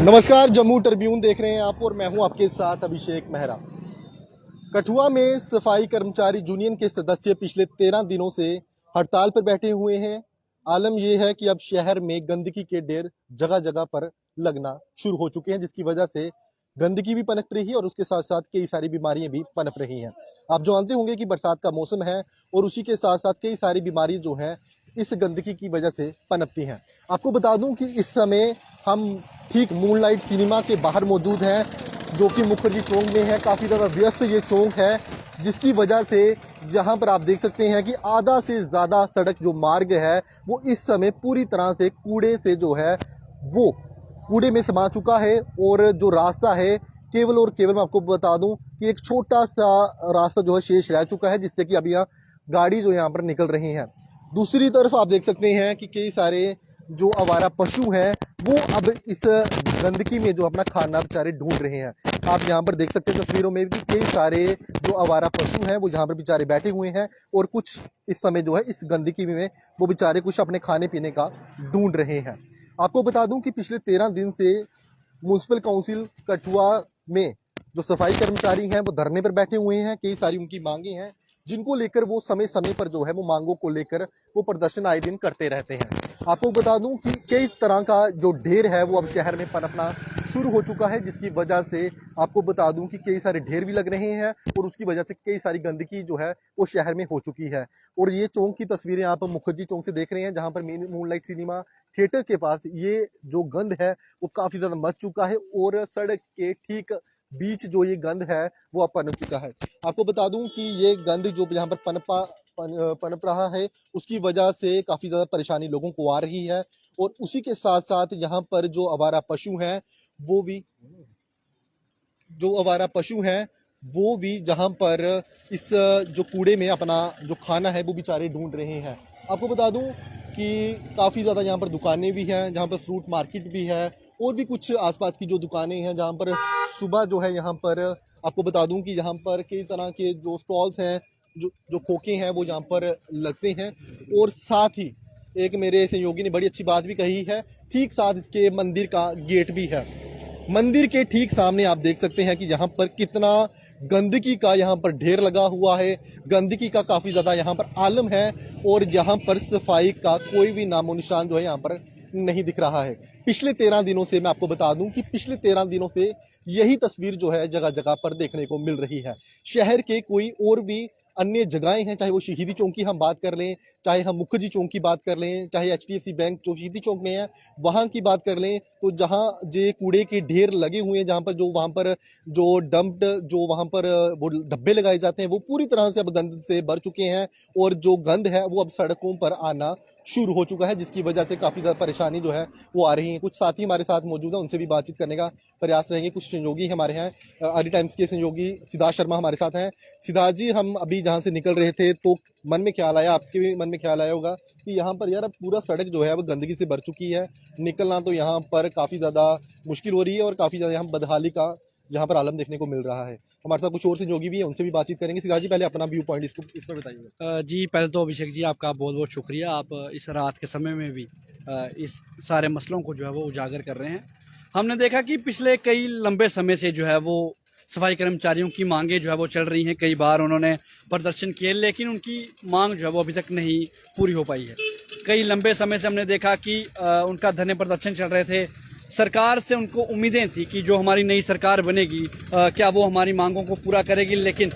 नमस्कार, जम्मू ट्रिब्यून देख रहे हैं आप और मैं हूं आपके साथ अभिषेक मेहरा। कठुआ में सफाई कर्मचारी यूनियन के सदस्य पिछले 13 दिनों से हड़ताल पर बैठे हुए हैं। आलम यह है कि अब शहर में गंदगी के ढेर जगह जगह पर लगना शुरू हो चुके हैं, जिसकी वजह से गंदगी भी पनप रही है और उसके साथ साथ कई सारी बीमारियां भी पनप रही हैं। आप जानते होंगे कि बरसात का मौसम है और उसी के साथ साथ कई सारी बीमारी जो हैं इस गंदगी की वजह से पनपती हैं। आपको बता दूं कि इस समय हम ठीक मूनलाइट सिनेमा के बाहर मौजूद हैं, जो कि मुखर्जी चौक में है। काफ़ी ज़्यादा व्यस्त ये चौक है, जिसकी वजह से यहाँ पर आप देख सकते हैं कि आधा से ज़्यादा सड़क जो मार्ग है वो इस समय पूरी तरह से कूड़े से जो है वो कूड़े में समा चुका है। और जो रास्ता है केवल और केवल मैं आपको बता दूं कि एक छोटा सा रास्ता जो है शेष रह चुका है, जिससे कि अभी यहाँ गाड़ी जो यहाँ पर निकल रही है। दूसरी तरफ आप देख सकते हैं कि कई सारे जो आवारा पशु हैं वो अब इस गंदगी में जो अपना खाना बेचारे ढूंढ रहे हैं। आप यहाँ पर देख सकते हैं तस्वीरों में कि कई सारे जो आवारा पशु हैं वो यहाँ पर बेचारे बैठे हुए हैं और कुछ इस समय जो है इस गंदगी में वो बेचारे कुछ अपने खाने पीने का ढूंढ रहे हैं। आपको बता दूं कि पिछले 13 दिन से म्युनिसिपल काउंसिल कठुआ में जो सफाई कर्मचारी हैं वो धरने पर बैठे हुए हैं। कई सारी उनकी मांगे हैं, जिनको लेकर वो समय समय पर जो है वो मांगों को लेकर वो प्रदर्शन आए दिन करते रहते हैं। आपको बता दूं कि कई तरह का जो ढेर है वो अब शहर में पनपना शुरू हो चुका है, जिसकी वजह से आपको बता दूं कि कई सारे ढेर भी लग रहे हैं और उसकी वजह से कई सारी गंदगी जो है वो शहर में हो चुकी है। और ये चौक की तस्वीरें आप मुखर्जी चौक से देख रहे हैं, जहां पर मूनलाइट सिनेमा थिएटर के पास ये जो गंद है वो काफी ज्यादा मच चुका है और सड़क के ठीक बीच जो ये गंद है वो अब पनप चुका है। आपको बता दूं कि ये गंद जो यहाँ पर पनप रहा है उसकी वजह से काफी ज्यादा परेशानी लोगों को आ रही है। और उसी के साथ साथ यहाँ पर जो आवारा पशु हैं वो भी जहाँ पर इस जो कूड़े में अपना जो खाना है वो बेचारे ढूंढ रहे हैं। आपको बता दूं कि काफ़ी ज़्यादा यहाँ पर दुकानें भी हैं, जहाँ पर फ्रूट मार्केट भी है और भी कुछ आसपास की जो दुकानें हैं, जहाँ पर सुबह जो है यहाँ पर आपको बता दूं कि यहाँ पर कई तरह के जो स्टॉल्स हैं, जो खोखे हैं वो यहाँ पर लगते हैं। और साथ ही एक मेरे सहयोगी ने बड़ी अच्छी बात भी कही है, ठीक साथ इसके मंदिर का गेट भी है। मंदिर के ठीक सामने आप देख सकते हैं कि यहाँ पर कितना गंदगी का यहाँ पर ढेर लगा हुआ है। गंदगी का काफ़ी ज़्यादा यहाँ पर आलम है और यहाँ पर सफाई का कोई भी नामो निशान जो है यहाँ पर नहीं दिख रहा है। पिछले 13 दिनों से मैं आपको बता दूं कि पिछले 13 दिनों से यही तस्वीर जो है जगह जगह पर देखने को मिल रही है। शहर के कोई और भी अन्य जगहें हैं, चाहे वो शहीदी चौक की हम बात कर लें, चाहे हम मुखर्जी चौक की बात कर लें, चाहे HDFC बैंक जो शहीदी चौक में है वहां की बात कर लें, तो जहां जे कूड़े के ढेर लगे हुए हैं, जहां पर जो वहां पर जो डंप्ड जो वहां पर वो डब्बे लगाए जाते हैं वो पूरी तरह से अब गंद से भर चुके हैं और जो गंद है वो अब सड़कों पर आना शुरू हो चुका है, जिसकी वजह से काफ़ी ज़्यादा परेशानी जो है वो आ रही है। कुछ साथी हमारे साथ मौजूद है, उनसे भी बातचीत करने का प्रयास रहेंगे। कुछ सहयोगी हमारे हैं, अर्ली टाइम्स के सहयोगी सिद्धार्थ शर्मा हमारे साथ हैं। सिद्धार्थ जी, हम अभी जहाँ से निकल रहे थे तो मन में ख्याल आया, आपके भी मन में ख्याल आया होगा कि यहाँ पर यार अब पूरा सड़क जो है वो गंदगी से भर चुकी है, निकलना तो यहाँ पर काफ़ी ज़्यादा मुश्किल हो रही है और काफ़ी ज़्यादा यहाँ बदहाली का यहाँ पर आलम देखने को मिल रहा है। हमारे साथ कुछ और सहयोगी भी है, उनसे भी बातचीत करेंगे। सिद्धार्थ जी, पहले अपना व्यू पॉइंट इस पर बताइए। जी, पहले तो अभिषेक जी आपका बहुत बहुत शुक्रिया, आप इस रात के समय में भी इस सारे मसलों को जो है वो उजागर कर रहे हैं। हमने देखा कि पिछले कई लंबे समय से जो है वो सफाई कर्मचारियों की मांगे जो है वो चल रही हैं। कई बार उन्होंने प्रदर्शन किए, लेकिन उनकी मांग जो है वो अभी तक नहीं पूरी हो पाई है। कई लंबे समय से हमने देखा कि उनका धरने प्रदर्शन चल रहे थे। सरकार से उनको उम्मीदें थी कि जो हमारी नई सरकार बनेगी क्या वो हमारी मांगों को पूरा करेगी, लेकिन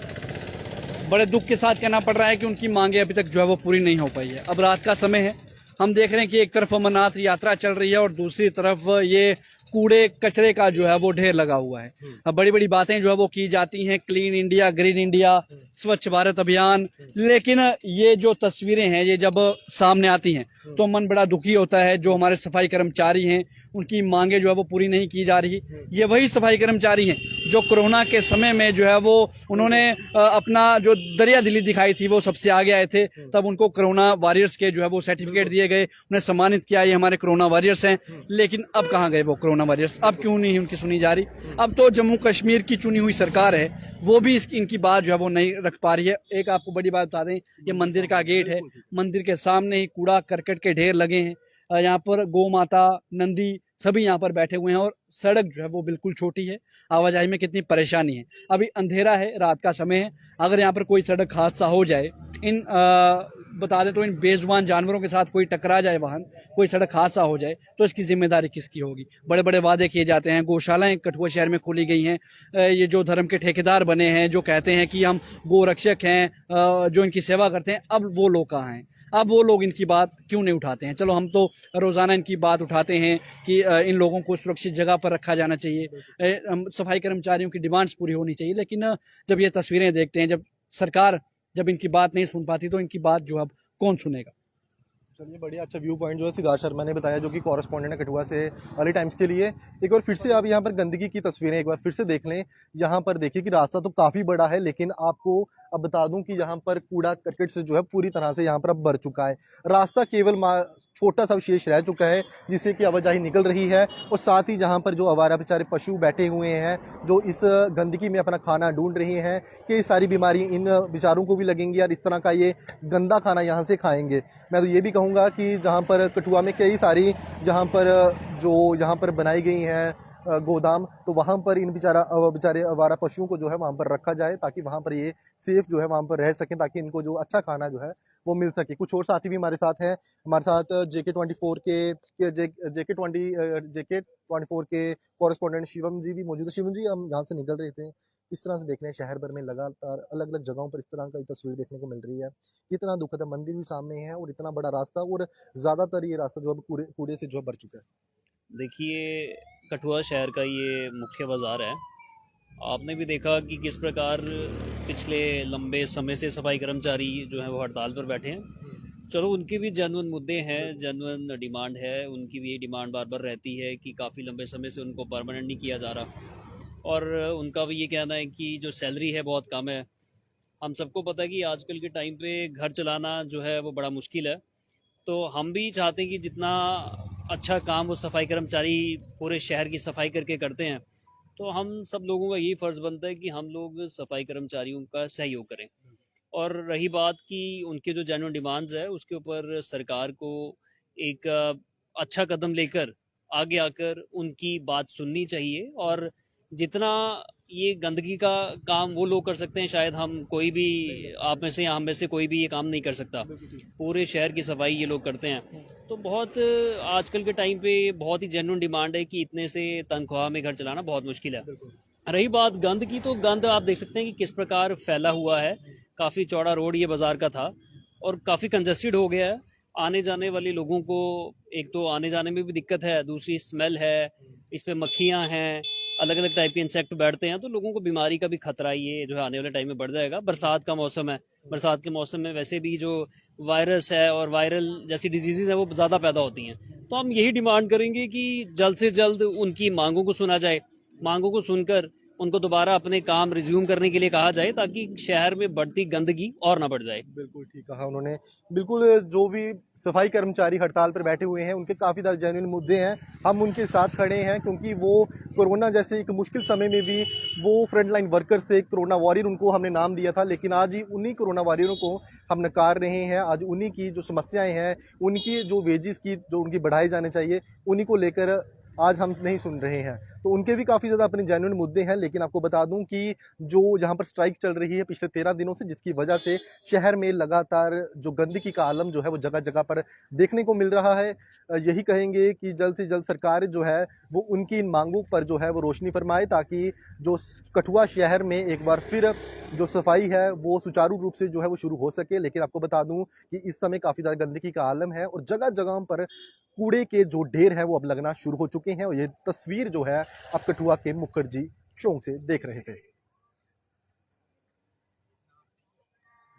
बड़े दुख के साथ कहना पड़ रहा है कि उनकी मांगे अभी तक जो है वो पूरी नहीं हो पाई है। अब रात का समय है, हम देख रहे हैं कि एक तरफ अमरनाथ यात्रा चल रही है और दूसरी तरफ ये कूड़े कचरे का जो है वो ढेर लगा हुआ है। अब बड़ी बड़ी बातें जो है वो की जाती हैं, क्लीन इंडिया, ग्रीन इंडिया, स्वच्छ भारत अभियान, लेकिन ये जो तस्वीरें हैं ये जब सामने आती हैं तो मन बड़ा दुखी होता है। जो हमारे सफाई कर्मचारी हैं उनकी मांगे जो है वो पूरी नहीं की जा रही। ये वही सफाई कर्मचारी हैं जो कोरोना के समय में जो है वो उन्होंने अपना जो दरिया दिली दिखाई थी, वो सबसे आगे आए थे। तब उनको कोरोना वॉरियर्स के जो है वो सर्टिफिकेट दिए गए, उन्हें सम्मानित किया, ये हमारे कोरोना वॉरियर्स हैं। लेकिन अब कहाँ गए वो कोरोना वॉरियर्स? अब क्यों नहीं उनकी सुनी जा रही? अब तो जम्मू कश्मीर की चुनी हुई सरकार है, वो भी इनकी बात जो है वो नहीं रख पा रही है। एक आपको बड़ी बात बता दें, ये मंदिर का गेट है, मंदिर के सामने ही कूड़ा करकट के ढेर लगे हैं। यहाँ पर गौ माता, नंदी सभी यहाँ पर बैठे हुए हैं और सड़क जो है वो बिल्कुल छोटी है। आवाजाही में कितनी परेशानी है। अभी अंधेरा है, रात का समय है। अगर यहाँ पर कोई सड़क हादसा हो जाए, बता दें तो इन बेजुबान जानवरों के साथ कोई टकरा जाए वाहन, कोई सड़क हादसा हो जाए, तो इसकी जिम्मेदारी किसकी होगी? बड़े बड़े वादे किए जाते हैं, गौशालाएं कठुआ शहर में खोली गई हैं। ये जो धर्म के ठेकेदार बने हैं, जो कहते हैं कि हम गौ रक्षक हैं, जो इनकी सेवा करते हैं, अब वो लोग कहाँ हैं? अब वो लोग इनकी बात क्यों नहीं उठाते हैं? चलो, हम तो रोजाना इनकी बात उठाते हैं कि इन लोगों को सुरक्षित जगह पर रखा जाना चाहिए, सफाई कर्मचारियों की डिमांड्स पूरी होनी चाहिए। लेकिन जब ये तस्वीरें देखते हैं, जब सरकार जब इनकी बात नहीं सुन पाती, तो इनकी बात जो अब कौन सुनेगा? चलिए, बढ़िया अच्छा व्यू पॉइंट जो है सिद्धार्थ शर्मा ने बताया, जो कि कॉरेस्पॉन्डेंट है कठुआ से अर्ली टाइम्स के लिए। एक बार फिर से आप यहाँ पर गंदगी की तस्वीरें एक बार फिर से देख लें। यहाँ पर देखिए कि रास्ता तो काफ़ी बड़ा है, लेकिन आपको अब बता दूं कि यहाँ पर कूड़ा करकट से जो है पूरी तरह से यहाँ पर अब भर चुका है। रास्ता केवल छोटा सा विशेष रह चुका है, जिससे कि आवाजाही निकल रही है। और साथ ही जहाँ पर जो आवारा बेचारे पशु बैठे हुए हैं, जो इस गंदगी में अपना खाना ढूंढ रहे हैं, कि सारी बीमारी इन बेचारों को भी लगेंगी और इस तरह का ये गंदा खाना यहाँ से खाएंगे। मैं तो ये भी कहूँगा कि जहाँ पर कठुआ में कई सारी जहाँ पर जो यहाँ पर बनाई गई हैं गोदाम, तो वहाँ पर इन बेचारे आवारा पशुओं को जो है वहाँ पर रखा जाए, ताकि वहाँ पर ये सेफ जो है वहाँ पर रह सकें, ताकि इनको जो अच्छा खाना जो है वो मिल सके। कुछ और साथी भी हमारे साथ हैं। हमारे साथ JK24 के कॉरेस्पॉन्डेंट शिवम जी भी मौजूद है। शिवम जी, हम यहाँ से निकल रहे थे, इस तरह से देख रहे हैं शहर भर में लगातार अलग अलग जगहों पर इस तरह की तस्वीर देखने को मिल रही है। कितना दुखद है, मंदिर भी सामने है और इतना बड़ा रास्ता, और ज़्यादातर ये रास्ता जो है कूड़े से जो है भर चुका है। देखिए, कठुआ शहर का ये मुख्य बाज़ार है। आपने भी देखा कि किस प्रकार पिछले लंबे समय से सफाई कर्मचारी जो हैं वो हड़ताल पर बैठे हैं। चलो, उनके भी जेन्युइन मुद्दे हैं, जेन्युइन डिमांड है, उनकी भी ये डिमांड बार बार रहती है कि काफ़ी लंबे समय से उनको परमानेंट नहीं किया जा रहा, और उनका भी ये कहना है कि जो सैलरी है बहुत कम है। हम सबको पता है कि आजकल के टाइम पे घर चलाना जो है वो बड़ा मुश्किल है। तो हम भी चाहते हैं कि जितना अच्छा काम वो सफाई कर्मचारी पूरे शहर की सफाई करके करते हैं, तो हम सब लोगों का यही फ़र्ज़ बनता है कि हम लोग सफाई कर्मचारियों का सहयोग करें। और रही बात कि उनके जो जेन्युइन डिमांड्स है, उसके ऊपर सरकार को एक अच्छा कदम लेकर आगे आकर उनकी बात सुननी चाहिए। और जितना ये गंदगी का काम वो लोग कर सकते हैं, शायद हम कोई भी आप में से या हम में से कोई भी ये काम नहीं कर सकता। पूरे शहर की सफाई ये लोग करते हैं। तो बहुत आजकल के टाइम पे बहुत ही जेन्युइन डिमांड है कि इतने से तनख्वाह में घर चलाना बहुत मुश्किल है। रही बात गंद की, तो गंद आप देख सकते हैं कि किस प्रकार फैला हुआ है। काफ़ी चौड़ा रोड ये बाज़ार का था और काफ़ी कंजस्टेड हो गया है। आने जाने वाले लोगों को एक तो आने जाने में भी दिक्कत है, दूसरी स्मेल है, इस पे मक्खियाँ हैं, अलग अलग टाइप के इंसेक्ट बैठते हैं, तो लोगों को बीमारी का भी खतरा ये जो है आने वाले टाइम में बढ़ जाएगा। बरसात का मौसम है, बरसात के मौसम में वैसे भी जो वायरस है और वायरल जैसी डिजीज़ हैं वो ज़्यादा पैदा होती हैं। तो हम यही डिमांड करेंगे कि जल्द से जल्द उनकी मांगों को सुना जाए, मांगों को सुनकर उनको दोबारा अपने काम रिज्यूम करने के लिए कहा जाए, ताकि शहर में बढ़ती गंदगी और ना बढ़ जाए। बिल्कुल ठीक कहा उन्होंने। बिल्कुल, जो भी सफाई कर्मचारी हड़ताल पर बैठे हुए हैं, उनके काफ़ी ज़्यादा जेन्युइन मुद्दे हैं। हम उनके साथ खड़े हैं, क्योंकि वो कोरोना जैसे एक मुश्किल समय में भी वो फ्रंट लाइन वर्कर से कोरोना वॉरियर उनको हमने नाम दिया था, लेकिन आज ही उन्हीं कोरोना वॉरियरों को हम नकार रहे हैं। आज उन्हीं की जो समस्याएं हैं, उनकी जो वेजेस की जो उनकी बढ़ाए जाने चाहिए, उन्हीं को लेकर आज हम नहीं सुन रहे हैं। तो उनके भी काफ़ी ज़्यादा अपने जेन्युइन मुद्दे हैं। लेकिन आपको बता दूं कि जो यहाँ पर स्ट्राइक चल रही है पिछले 13 दिनों से, जिसकी वजह से शहर में लगातार जो गंदगी का आलम जो है वो जगह जगह पर देखने को मिल रहा है। यही कहेंगे कि जल्द से जल्द सरकार जो है वो उनकी इन मांगों पर जो है वो रोशनी फरमाए, ताकि जो कठुआ शहर में एक बार फिर जो सफाई है वो सुचारू रूप से जो है वो शुरू हो सके। लेकिन आपको बता दूं कि इस समय काफ़ी ज़्यादा गंदगी का आलम है और जगह जगह पर कूड़े के जो ढेर हैं वो अब लगना शुरू हो चुके हैं। और ये तस्वीर जो है आप कठुआ के मुखर्जी चौक से देख रहे थे।